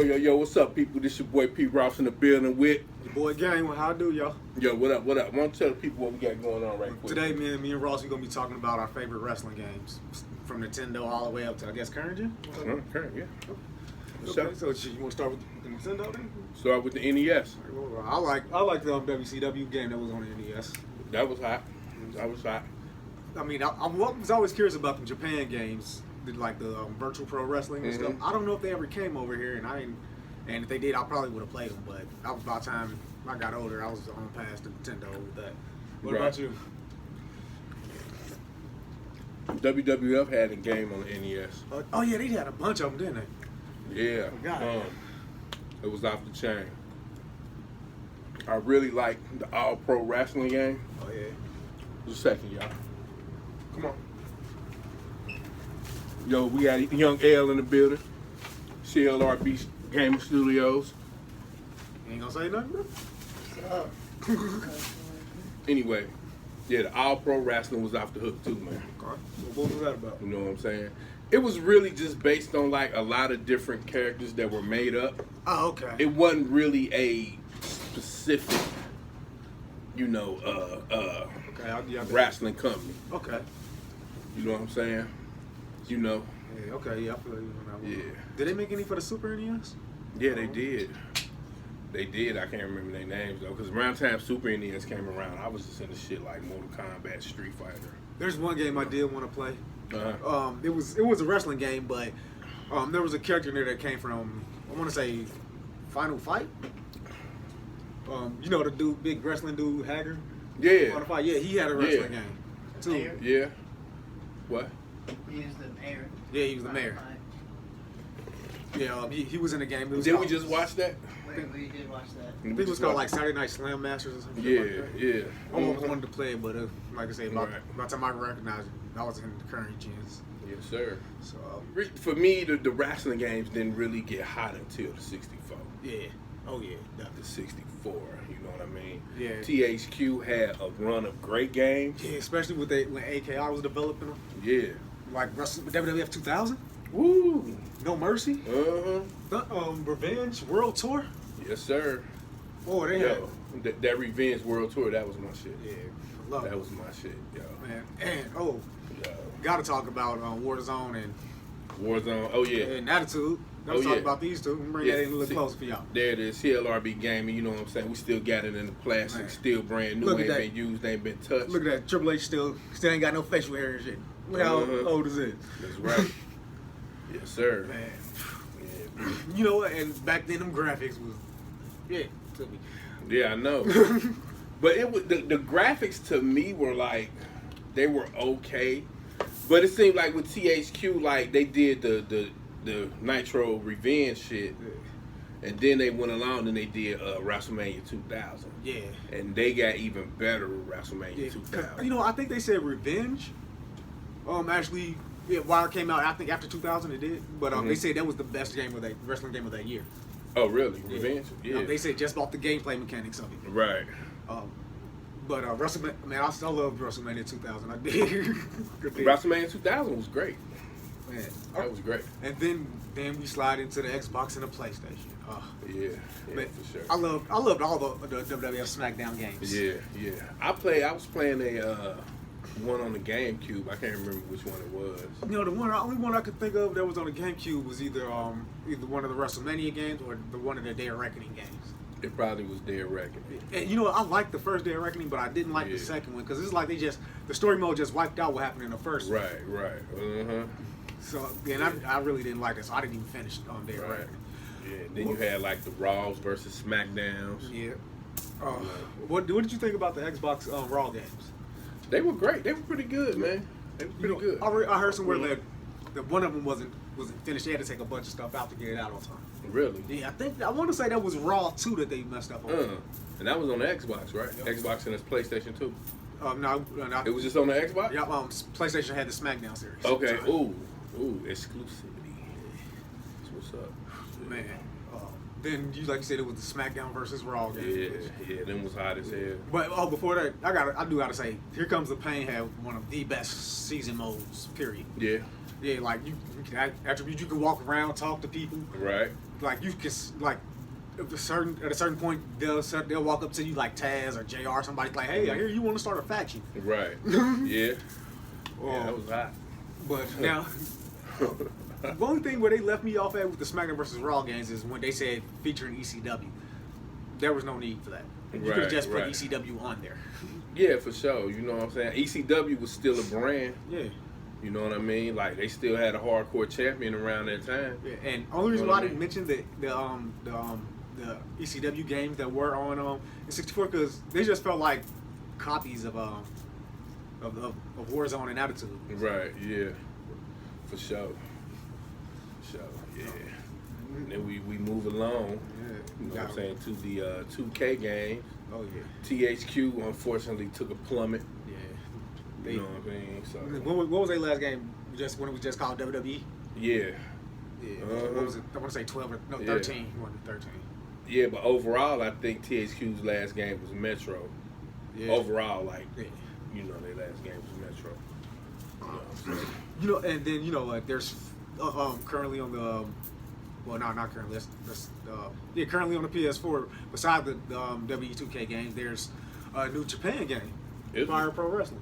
Yo, what's up, people? This your boy P. Ross in the building with Your boy Gang, how I do, y'all? Yo, what up? Why don't you tell the people what we got going on right quick? Today, me and Ross, we're going to be talking about our favorite wrestling games. From Nintendo all the way up to, I guess, current gen? Current, yeah. Okay, so you want to start with the Nintendo then? Start with the NES. I like the WCW game that was on the NES. That was hot. I mean, I was always curious about the Japan games, like the virtual pro wrestling and stuff. I don't know if they ever came over here, and if they did, I probably would have played them. But that was about time I got older. I was on past the Nintendo with that. What about you? WWF had a game on the NES. Oh yeah, they had a bunch of them, didn't they? Yeah. Forgot. It was off the chain. I really like the All Pro Wrestling game. Oh yeah. Just a second, y'all. Come on. Yo, we got Young L in the building. CLRB Gaming Studios. You ain't gonna say nothing, bro? Anyway, yeah, the All Pro Wrestling was off the hook too, man. Okay. So what was that about? You know what I'm saying? It was really just based on like a lot of different characters that were made up. Oh, okay. It wasn't really a specific, wrestling company. Okay. You know what I'm saying? You know. Yeah, okay, yeah, I feel you on that one. Yeah. Did they make any for the Super NES? Yeah, they did. They did. I can't remember their names though, because around the time Super NES came around, I was just into shit like Mortal Kombat, Street Fighter. There's one game I did want to play. Uh-huh. It was a wrestling game, but there was a character in there that came from, I want to say, Final Fight. You know the dude, big wrestling dude, Hager. Yeah. Final Fight. Yeah, he had a wrestling game too. Yeah. What? He was the mayor. Yeah, he was the mayor. Yeah, he was in the game. Did we just watch that? We did watch that. I think it was called like Saturday Night Slam Masters or something. Yeah, like that. yeah. I always wanted to play it, but like I say, by Right. the time I recognized it, I was in the current gens. Yes, sir. So For me, the wrestling games didn't really get hot until the 64. yeah, oh yeah, The definitely. 64, you know what I mean? Yeah. THQ had a run of great games. Yeah, especially with when AKI was developing them, Yeah. like WWF 2000, Woo. No Mercy, Uh-huh. Revenge World Tour. Yes, sir. Oh, they had. Yo, that Revenge World Tour, that was my shit. Yeah, love That it, was my shit, yo. man. And Yo. gotta talk about Warzone and Warzone. Oh, yeah. and Attitude. Let's talk yeah. about these two. Bring that in a little closer for y'all. There it is, CLRB Gaming, you know what I'm saying? We still got it in the plastic, Man. still brand new, Look at ain't that. been used, ain't been touched. Look at that. Triple H still ain't got no facial hair and shit. Look how old is it? That's right. Yes, sir. Man. Yeah. You know what? And back then, them graphics was, to me. Yeah, I know. But it was the graphics to me were like, they were okay. But it seemed like with THQ, like they did the Nitro Revenge shit, and then they went along and they did WrestleMania 2000. Yeah. And they got even better with WrestleMania 2000. You know, I think they said Revenge. Actually, while it came out, I think after 2000 it did. But they said that was the best game of that wrestling game of that year. Oh, really? Revenge? Yeah. They said just about the gameplay mechanics of it. Right. But WrestleMania, man, I still love WrestleMania 2000. I did. WrestleMania 2000 was great. Man, That was great. and then we slide into the Xbox and the PlayStation. Yeah, Man, for sure. I loved all the WWF SmackDown games. Yeah. I was playing a one on the GameCube. I can't remember which one it was. You know, the only one I could think of that was on the GameCube was either one of the WrestleMania games or one of the Day of Reckoning games. It probably was Dead Reckoning. And you know, I liked the first Day of Reckoning, but I didn't like the Yeah. second one because it's like the story mode just wiped out what happened in the first one. Right. Uh-huh. So, and I really didn't like it, so I didn't even finish on Day of Right. Reckoning. Yeah, then you had like the Raws versus SmackDowns. Yeah. What did you think about the Xbox Raw games? They were great. They were pretty good, man. They were pretty good. I heard somewhere that one of them wasn't finished. They had to take a bunch of stuff out to get it out on time. Really? Yeah, I want to say that was Raw 2 that they messed up on. And that was on the Xbox, right? Yep. Xbox and its PlayStation 2. No, It was just on the Xbox? yeah. PlayStation had the SmackDown series. Okay. at the time. Ooh, exclusivity. That's what's up. Man. Then like you said, it was the SmackDown versus Raw game. Yeah, them was hot as hell. But before that, I do gotta say, Here Comes the Pain had one of the best season modes. Period. Yeah. Yeah, like you can attribute. You can walk around, talk to people. Right. like you can like at a certain point they'll walk up to you like Taz or JR, somebody's like, hey, I hear you want to start a faction. Right. Yeah. Yeah, that was hot. But now, the only thing where they left me off at with the SmackDown versus Raw games is when they said featuring ECW. There was no need for that. You could have just put ECW on there. Yeah, for sure. You know what I'm saying? ECW was still a brand. Yeah. You know what I mean? Like they still had a hardcore champion around that time. Yeah, and only reason why I didn't mention the ECW games that were on in '64 because they just felt like copies of Warzone and Attitude. Right. Yeah. For sure. For sure. Yeah. And then we move along. Yeah. You know what I'm saying, to the 2K games. Oh yeah. THQ unfortunately took a plummet. Yeah. You know what I mean? So What was their last game? Just when it was just called WWE. yeah. Yeah. What was it? I want to say 12 or no 13. It wasn't 13. Yeah, but overall, I think THQ's last game was Metro. Yeah. Overall, like, Yeah. you know, their last game was Metro. You know what I'm saying? You know, and then you know, like there's currently on the well, not currently. Currently on the PS4. Besides the W2K games, there's a New Japan game, Is Fire it? Pro Wrestling.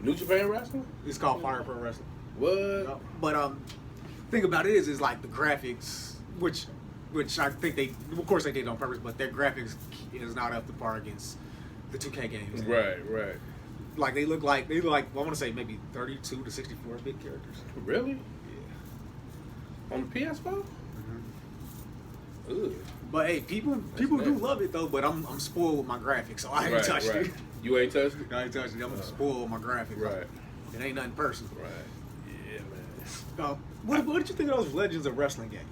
New Japan Wrestling? It's called Fire Pro Wrestling. What? But thing about it is like the graphics, which I think of course they did on purpose, but their graphics is not up to par against the 2K games. Right, right. Like they look like I want to say maybe 32 to 64 bit characters. Really? Yeah. On the PS4? Ugh. But hey, people do love it though. But I'm spoiled with my graphics, so I ain't touched it. You ain't touched it? I ain't touched it. I'm spoiled with my graphics. Right. It ain't nothing personal. Right. Yeah, man. What did you think of those Legends of Wrestling games?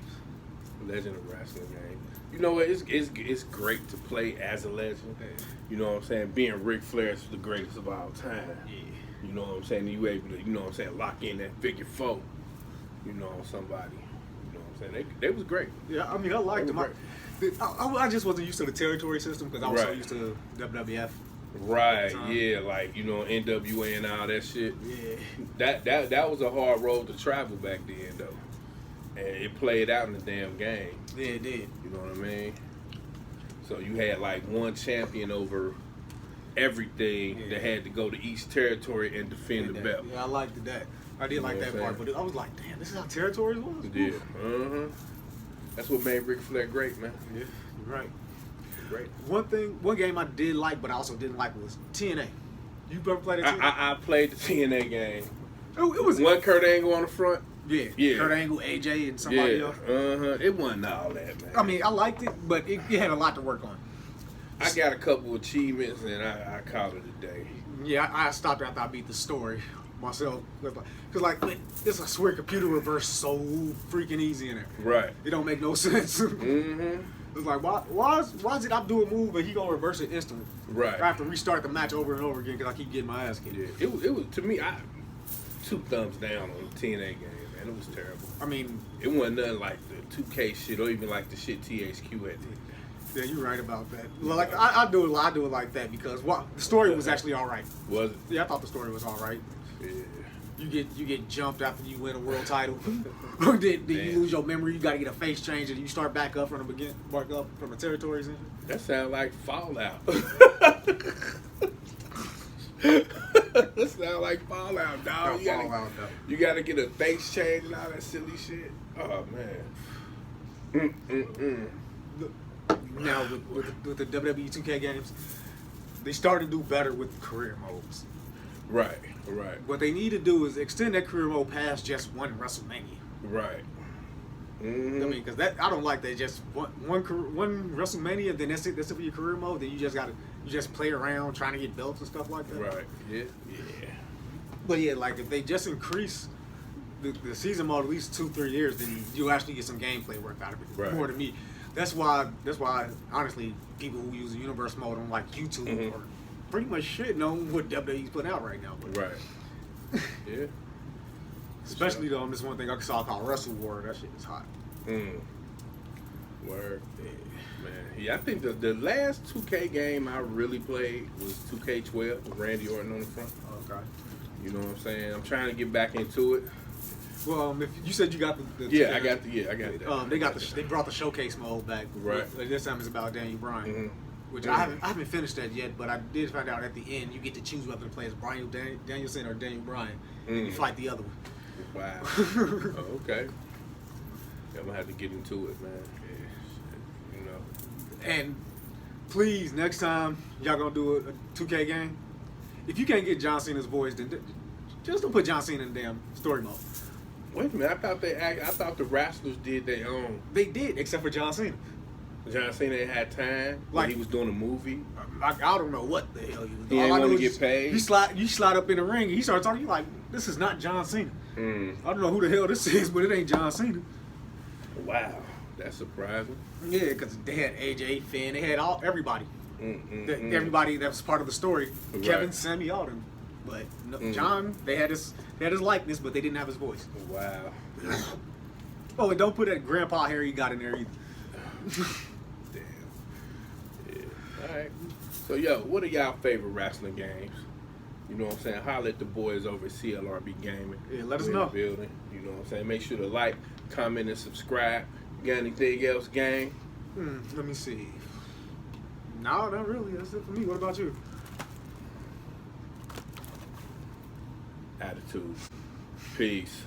Legend of Wrestling game. You know what? It's great to play as a legend. Yeah. You know what I'm saying? Being Ric Flair is the greatest of all time. Yeah. You know what I'm saying? You able to, you know what I'm saying, lock in that figure four. You know, on somebody. You know what I'm saying? They was great. Yeah, I mean, I liked them. I just wasn't used to the territory system because I was so used to WWF. Right, yeah, like, you know, NWA and all that shit. Yeah. That was a hard road to travel back then, though. And it played out in the damn game. Yeah, it did. You know what I mean? So you had like one champion over everything that had to go to each territory and defend the belt. Yeah, I liked that. I did like that part, but I was like, damn, this is how territories was? Yeah, That's what made Ric Flair great, man. Yeah, you're right. Great. One game I did like, but I also didn't like was TNA. You ever played that? I played the TNA game. It was one Kurt Angle on the front. Yeah. Kurt Angle, AJ, and somebody else. It wasn't all that, man. I mean, I liked it, but it had a lot to work on. I got a couple achievements, and I called it a day. Yeah, I stopped after I beat the story myself. Because, like, this I swear computer reverse so freaking easy in it. Right. It don't make no sense. It's like, why is it I do a move and he gonna reverse it instantly? Right. I have to restart the match over and over again because I keep getting my ass kicked. Yeah. It was to me, 2 thumbs down on the TNA game, man. It was terrible. I mean, it wasn't nothing like the 2K shit or even like the shit THQ had. Yeah, you're right about that. Well, like I do it like that because the story was actually all right. Was it? Yeah, I thought the story was all right. Yeah. You get jumped after you win a world title. Then you lose your memory. You got to get a face change and you start back up from the beginning, back up from the territories. That sounds like Fallout. That sounds like Fallout, dog. You gotta get a face change and all that silly shit. Oh man. Now with the WWE 2K games, they started to do better with the career modes. Right. What they need to do is extend that career mode past just one WrestleMania. Right. I mean, because I don't like that. Just one WrestleMania, then that's it for your career mode. Then you just play around trying to get belts and stuff like that. Right. Yeah. But yeah, like if they just increase the season mode at least 2-3 years, then you actually get some gameplay work out of it. Right. More to me. That's why honestly people who use the universe mode on like YouTube are pretty much shitting on what WWE's putting out right now. But right. Yeah. Especially though on this one thing I saw called Wrestle War. That shit is hot. Word. Yeah. Man. Yeah, I think the last 2K game I really played was 2K12 with Randy Orton on the front. Okay. You know what I'm saying? I'm trying to get back into it. Well, if you said you got the Yeah, I got that. They got they brought the showcase mode back. Right. This time it's about Daniel Bryan, Mhm. which I haven't finished that yet, but I did find out at the end you get to choose whether to play as Bryan Danielson or Daniel Bryan, and you fight the other one. Wow. Oh, okay. Yeah, I'm gonna have to get into it, man. Yeah, you know. And please, next time y'all gonna do a 2K game, if you can't get John Cena's voice, then just don't put John Cena in the damn story mode. Wait a minute. I thought the wrestlers did their own. They did, except for John Cena. John Cena had time. Like he was doing a movie. I don't know what the hell he was doing. He didn't want to get paid. You slide up in the ring and he started talking. You like, this is not John Cena. Mm. I don't know who the hell this is, but it ain't John Cena. Wow, that's surprising. Yeah, because they had AJ, Finn, they had everybody. Everybody that was part of the story. Right. Kevin, Sammy, all them. But no, John, they had his likeness, but they didn't have his voice. Wow. Oh, and don't put that grandpa hair he got in there either. Damn. Yeah. All right. So, yo, what are y'all favorite wrestling games? You know what I'm saying? Holler at the boys over at CLRB Gaming. Yeah, let us We're in know. the building. You know what I'm saying? Make sure to like, comment, and subscribe. You got anything else, gang? Let me see. No, not really. That's it for me. What about you? Attitude. Peace.